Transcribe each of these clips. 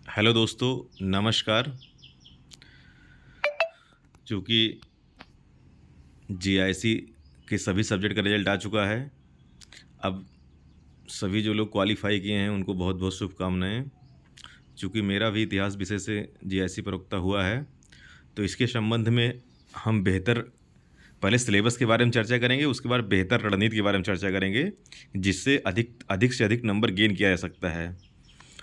Hello दोस्तों, नमस्कार। चूँकि जीआईसी के सभी सब्जेक्ट का रिजल्ट आ चुका है, अब सभी जो लोग क्वालिफ़ाई किए हैं उनको बहुत-बहुत शुभकामनाएँ। चूँकि मेरा भी इतिहास विषय से जीआईसी प्रोक्ता हुआ है, तो इसके संबंध में हम बेहतर पहले सिलेबस के बारे में चर्चा करेंगे, उसके बाद बेहतर रणनीति के बारे में चर्चा करेंगे, जिससे अधिक अधिक से अधिक नंबर गेन किया जा सकता है।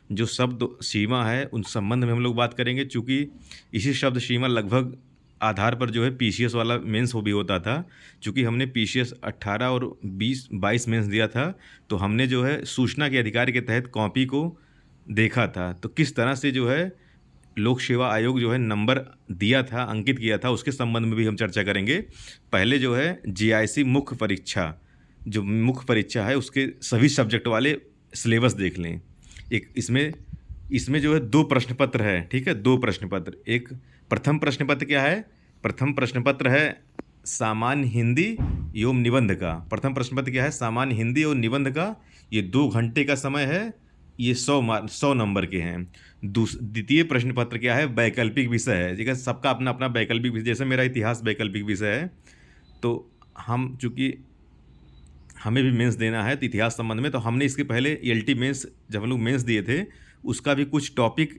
जो शब्द सीमा है, उन संबंध में हम लोग बात करेंगे, चूँकि इसी शब्द सीमा लगभग आधार पर जो है पीसीएस वाला मेंस हो भी होता था। चूँकि हमने पीसीएस 18 और 22 मेंस दिया था, तो हमने जो है सूचना के अधिकार के तहत कॉपी को देखा था। तो किस तरह से जो है लोक सेवा आयोग जो है नंबर दिया था, अंकित किया था, उसके संबंध में भी हम चर्चा करेंगे। पहले जो है जीआईसी मुख्य परीक्षा, जो मुख्य परीक्षा है उसके सभी सब्जेक्ट वाले सिलेबस देख लें। एक इसमें इसमें जो है 2 प्रश्न पत्र है, ठीक है? 2 प्रश्न पत्र। एक प्रथम प्रश्न पत्र क्या है? प्रथम प्रश्न पत्र है सामान्य हिंदी एवं निबंध का। प्रथम प्रश्न पत्र क्या है? सामान्य हिंदी और निबंध का। ये 2 घंटे का समय है। ये 100 नंबर के हैं। द्वितीय प्रश्न पत्र क्या है? वैकल्पिक विषय है। ठीक है, सबका अपना अपना वैकल्पिक विषय, जैसे मेरा इतिहास वैकल्पिक विषय है, तो हम चूँकि हमें भी मेंस देना है तो इतिहास संबंध में, तो हमने इसके पहले एलटी मेंस जब हम लोग मेंस दिए थे, उसका भी कुछ टॉपिक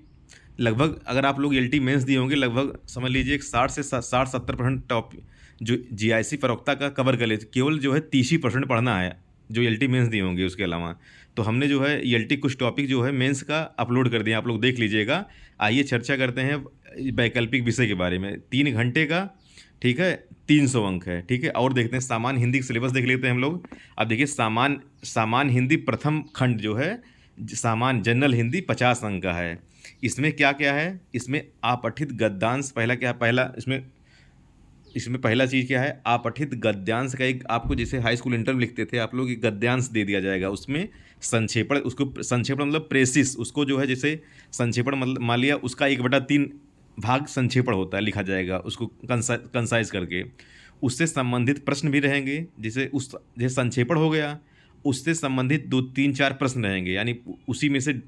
लगभग, अगर आप लोग एलटी मेंस दिए होंगे, लगभग समझ लीजिए एक 60 से 70% टॉपिक जो जीआईसी प्रवक्ता का कवर कर लेते। केवल जो है 30% पढ़ना है जो एलटी मेंस दिए होंगे, उसके अलावा तो हमने जो है एलटी कुछ टॉपिक जो है मेंस का अपलोड कर दिया, आप लोग देख लीजिएगा। आइए चर्चा करते हैं वैकल्पिक विषय के बारे में। 3 घंटे का, ठीक है, 300 अंक है, ठीक है। और देखते हैं सामान्य हिंदी का सिलेबस देख लेते हैं हम लोग। अब देखिए सामान्य हिंदी प्रथम खंड जो है, सामान्य जनरल हिंदी 50 अंक का है। इसमें क्या क्या है? इसमें अपठित गद्यांश पहला क्या है? पहला इसमें इसमें पहला चीज़ क्या है? अपठित गद्यांश का एक, आपको जैसे हाई स्कूल इंटर में लिखते थे आप लोग, एक गद्यांश दे दिया जाएगा। उसमें संक्षेपण, उसको संक्षेपण मतलब प्रेसिस, उसको जो है जैसे संक्षेपण मतलब मान लिया उसका 1/3 भाग संक्षेपण होता है, लिखा जाएगा उसको कंसाइज करके। उससे संबंधित प्रश्न भी रहेंगे, जैसे संक्षेपण हो गया, उससे संबंधित 2 3 4 प्रश्न रहेंगे, यानी उसी में से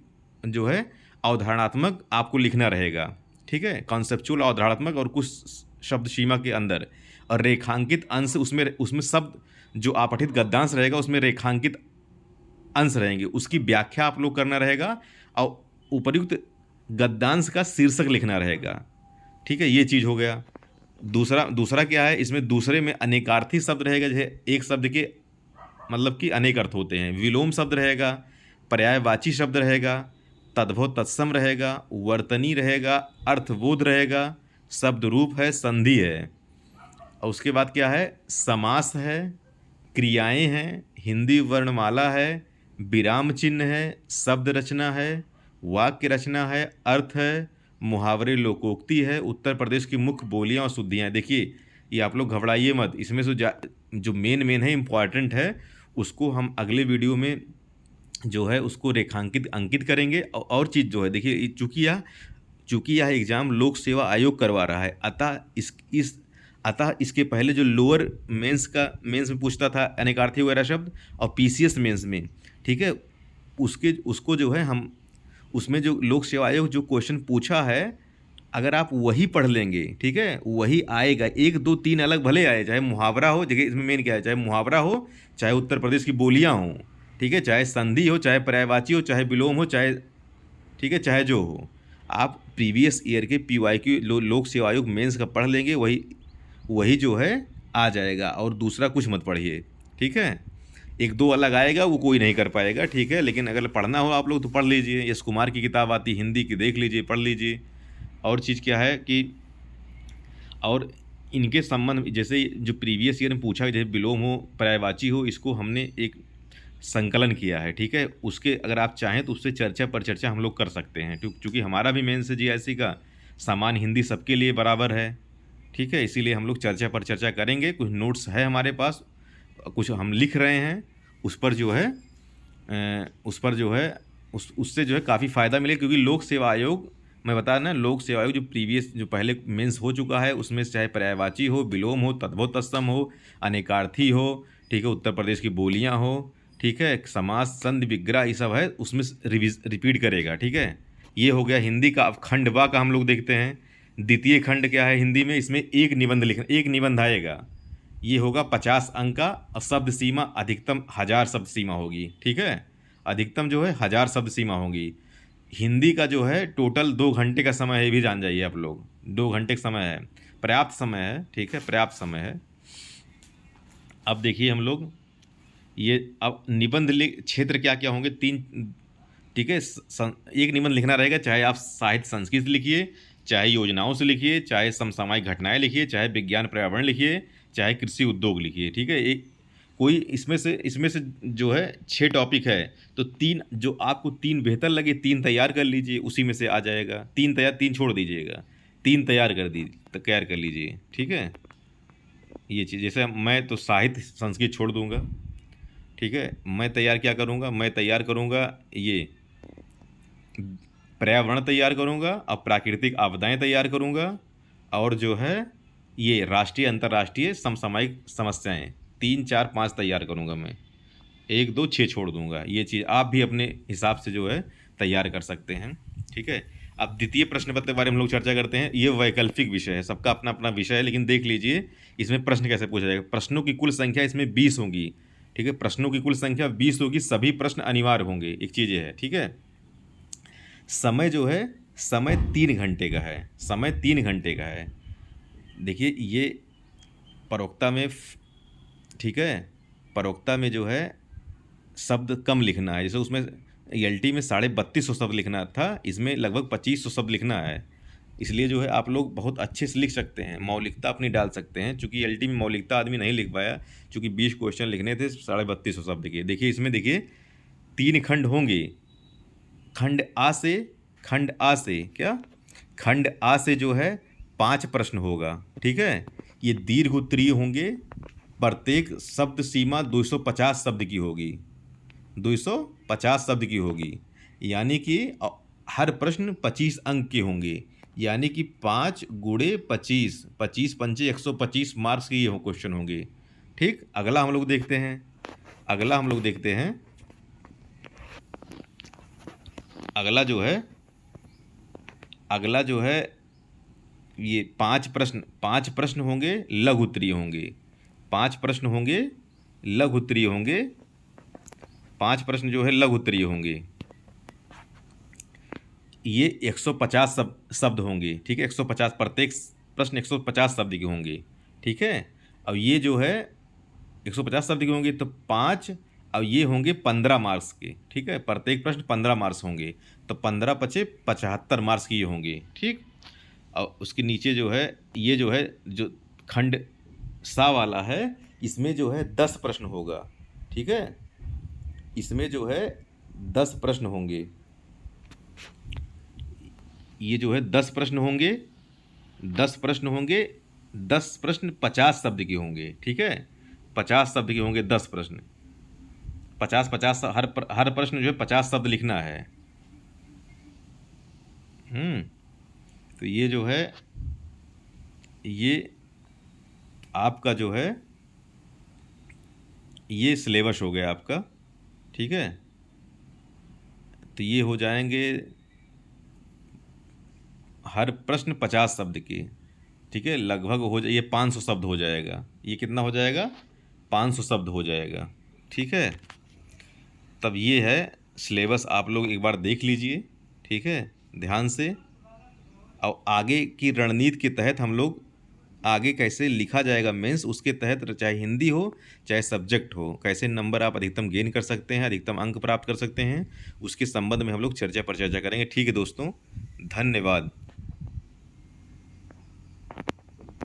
जो है अवधारणात्मक आपको लिखना रहेगा, ठीक है, कॉन्सेप्चुअल अवधारणात्मक, और कुछ शब्द सीमा के अंदर। और रेखांकित अंश, उसमें उसमें शब्द जो अपठित गद्यांश रहेगा उसमें रेखांकित अंश रहेंगे, उसकी व्याख्या आप लोग करना रहेगा, और उपर्युक्त गद्यांश का शीर्षक लिखना रहेगा, ठीक है। ये चीज़ हो गया। दूसरा दूसरा क्या है? इसमें दूसरे में अनेकार्थी शब्द रहेगा, जैसे एक शब्द के मतलब कि अनेक अर्थ होते हैं। विलोम शब्द रहेगा, पर्यायवाची शब्द रहेगा, तद्भव तत्सम रहेगा, वर्तनी रहेगा, अर्थबोध रहेगा, शब्द रूप है, संधि है। और उसके बाद क्या है? समास है, क्रियाएं हैं, हिंदी वर्णमाला है, विराम चिन्ह है, शब्द रचना है, वाक्य रचना है, अर्थ है, मुहावरे लोकोक्ति है, उत्तर प्रदेश की मुख्य बोलियां और शुद्धियाँ हैं। देखिए, ये आप लोग घबराइए मत, इसमें से जो मेन है, इम्पॉर्टेंट है, उसको हम अगले वीडियो में जो है उसको रेखांकित अंकित करेंगे। और चीज़ जो है, देखिए, चूँकि यह एग्ज़ाम लोक सेवा आयोग करवा रहा है, अतः इसके पहले जो लोअर मेंस में पूछता था अनेकार्थी वगैरह शब्द, और पीसीएस मेंस में, ठीक है, उसको जो है हम उसमें जो लोक सेवा आयोग जो क्वेश्चन पूछा है, अगर आप वही पढ़ लेंगे, ठीक है, वही आएगा। 1 2 3 अलग भले आए, चाहे मुहावरा हो, देखिए इसमें मेन क्या है, चाहे मुहावरा हो, चाहे उत्तर प्रदेश की बोलियाँ हों, ठीक है, चाहे संधि हो, चाहे पर्यायवाची हो, चाहे विलोम हो, चाहे, ठीक है, चाहे जो हो, आप प्रीवियस ईयर के पीवाईक्यू लोक सेवा आयोग मेंस का पढ़ लेंगे, वही वही जो है आ जाएगा, और दूसरा कुछ मत पढ़िए, ठीक है। 1 2 अलग आएगा, वो कोई नहीं कर पाएगा, ठीक है, लेकिन अगर पढ़ना हो आप लोग तो पढ़ लीजिए। यश कुमार की किताब आती हिंदी की, देख लीजिए, पढ़ लीजिए। और चीज़ क्या है कि, और इनके संबंध में जैसे जो प्रीवियस ईयर में पूछा, जैसे विलोम हो, पर्यायवाची हो, इसको हमने एक संकलन किया है, ठीक है। उसके अगर आप चाहें तो उससे चर्चा पर चर्चा हम लोग कर सकते हैं, क्योंकि हमारा भी मेन से जीआईसी का सामान्य हिंदी सबके लिए बराबर है, ठीक है, इसीलिए हम लोग चर्चा पर चर्चा करेंगे। कुछ नोट्स है हमारे पास, कुछ हम लिख रहे हैं, उस पर जो है उससे जो है काफ़ी फ़ायदा मिले, क्योंकि लोक सेवा आयोग, मैं बता ना, लोक सेवा आयोग जो पहले मेंस हो चुका है, उसमें चाहे पर्यायवाची हो, विलोम हो, तद्भव तत्सम हो, अनेकार्थी हो, ठीक है, उत्तर प्रदेश की बोलियां हो, ठीक है, समास, संधि, विग्रह, ये सब है, उसमें रिपीट करेगा, ठीक है। ये हो गया हिंदी का। अब खंड वा का हम लोग देखते हैं। द्वितीय खंड क्या है हिंदी में, इसमें एक निबंध लिखना, एक निबंध आएगा। ये होगा 50 अंक का। और शब्द सीमा अधिकतम 1000 शब्द सीमा होगी, ठीक है। अधिकतम जो है 1000 शब्द सीमा होगी। हिंदी का जो है टोटल 2 घंटे का समय है, ये भी जान जाइए आप लोग। 2 घंटे का समय है, पर्याप्त समय है, ठीक है, पर्याप्त समय है। अब देखिए हम लोग ये अब निबंध क्षेत्र क्या क्या होंगे, 3, ठीक है। एक निबंध लिखना रहेगा, चाहे आप साहित्य संस्कृत लिखिए, चाहे योजनाओं से लिखिए, चाहे समसामयिक घटनाएं लिखिए, चाहे विज्ञान पर्यावरण लिखिए, चाहे कृषि उद्योग लिखिए, ठीक है। एक कोई इसमें से जो है 6 टॉपिक है, तो 3 जो आपको 3 बेहतर लगे 3 तैयार कर लीजिए, उसी में से आ जाएगा। 3 तैयार, 3 छोड़ दीजिएगा, 3 तैयार कर लीजिए, ठीक है। ये चीज़ जैसे मैं तो साहित्य संस्कृत छोड़ दूंगा, ठीक है। मैं तैयार क्या करूंगा, मैं तैयार करूंगा ये पर्यावरण तैयार करूंगा, अब प्राकृतिक आपदाएं तैयार करूंगा, और जो है ये राष्ट्रीय अंतर्राष्ट्रीय समसामयिक समस्याएं 3, 4, 5 तैयार करूंगा मैं। 1, 2, 6 छोड़ दूंगा। ये चीज़ आप भी अपने हिसाब से जो है तैयार कर सकते हैं, ठीक है। अब द्वितीय प्रश्न पत्र के बारे में हम लोग चर्चा करते हैं। ये वैकल्पिक विषय है, सबका अपना अपना विषय है, लेकिन देख लीजिए इसमें प्रश्न कैसे पूछा जाएगा। प्रश्नों की कुल संख्या इसमें 20 होगी, ठीक है। प्रश्नों की कुल संख्या 20 होगी, सभी प्रश्न अनिवार्य होंगे। एक चीज़ ये है, ठीक है। समय जो है, समय 3 घंटे का है, समय 3 घंटे का है। देखिए ये परोक्ता में, ठीक है, परोक्ता में जो है शब्द कम लिखना है। जैसे उसमें एलटी में 3250 शब्द लिखना था, इसमें लगभग 2500 शब्द लिखना है। इसलिए जो है आप लोग बहुत अच्छे से लिख सकते हैं, मौलिकता अपनी डाल सकते हैं। चूँकि एलटी में मौलिकता आदमी नहीं लिख पाया, चूँकि 20 क्वेश्चन लिखने थे 3250 शब्द के। देखिए इसमें देखिए 3 खंड होंगे। खंड आ से क्या, खंड आ से जो है 5 प्रश्न होगा, ठीक है। ये दीर्घ उत्तरीय होंगे, प्रत्येक शब्द सीमा 250 शब्द की होगी, 250 शब्द की होगी। यानी कि हर प्रश्न 25 अंक के होंगे, यानी कि 5 गुणे 25, 25 पंचे 125 मार्क्स के ये क्वेश्चन होंगे, ठीक। अगला हम लोग देखते हैं, अगला जो है ये 5 प्रश्न होंगे, लघु उत्तरीय होंगे। 5 प्रश्न होंगे लघु उत्तरीय होंगे, 5 प्रश्न जो है लघु उत्तरीय होंगे। ये 150 शब्द होंगे, ठीक है। 150, प्रत्येक प्रश्न 150 शब्द के होंगे, ठीक है। अब ये जो है 150 शब्द के होंगे, तो 5, अब ये होंगे 15 मार्क्स के, ठीक है। प्रत्येक प्रश्न 15 मार्क्स होंगे, तो 15 पचे 75 मार्क्स के ये होंगे, ठीक। और उसके नीचे जो है ये जो है जो खंड सा वाला है, इसमें जो है 10 प्रश्न होगा, ठीक है। इसमें जो है 10 प्रश्न होंगे। ये जो है 10 प्रश्न होंगे, 10 प्रश्न होंगे, 10 प्रश्न 50 शब्द के होंगे, ठीक है। 50 शब्द के होंगे 10 प्रश्न, 50 हर प्रश्न जो है 50 शब्द लिखना है। तो ये जो है ये आपका जो है ये सिलेबस हो गया आपका, ठीक है। तो ये हो जाएंगे हर प्रश्न 50 शब्द के, ठीक है। लगभग हो जाए ये 500 शब्द हो जाएगा। ये कितना हो जाएगा, 500 शब्द हो जाएगा, ठीक है। तब ये है सिलेबस, आप लोग एक बार देख लीजिए, ठीक है, ध्यान से। और आगे की रणनीति के तहत हम लोग आगे कैसे लिखा जाएगा मेंस, उसके तहत चाहे हिंदी हो चाहे सब्जेक्ट हो, कैसे नंबर आप अधिकतम गेन कर सकते हैं, अधिकतम अंक प्राप्त कर सकते हैं, उसके संबंध में हम लोग चर्चा पर चर्चा करेंगे, ठीक है दोस्तों। धन्यवाद।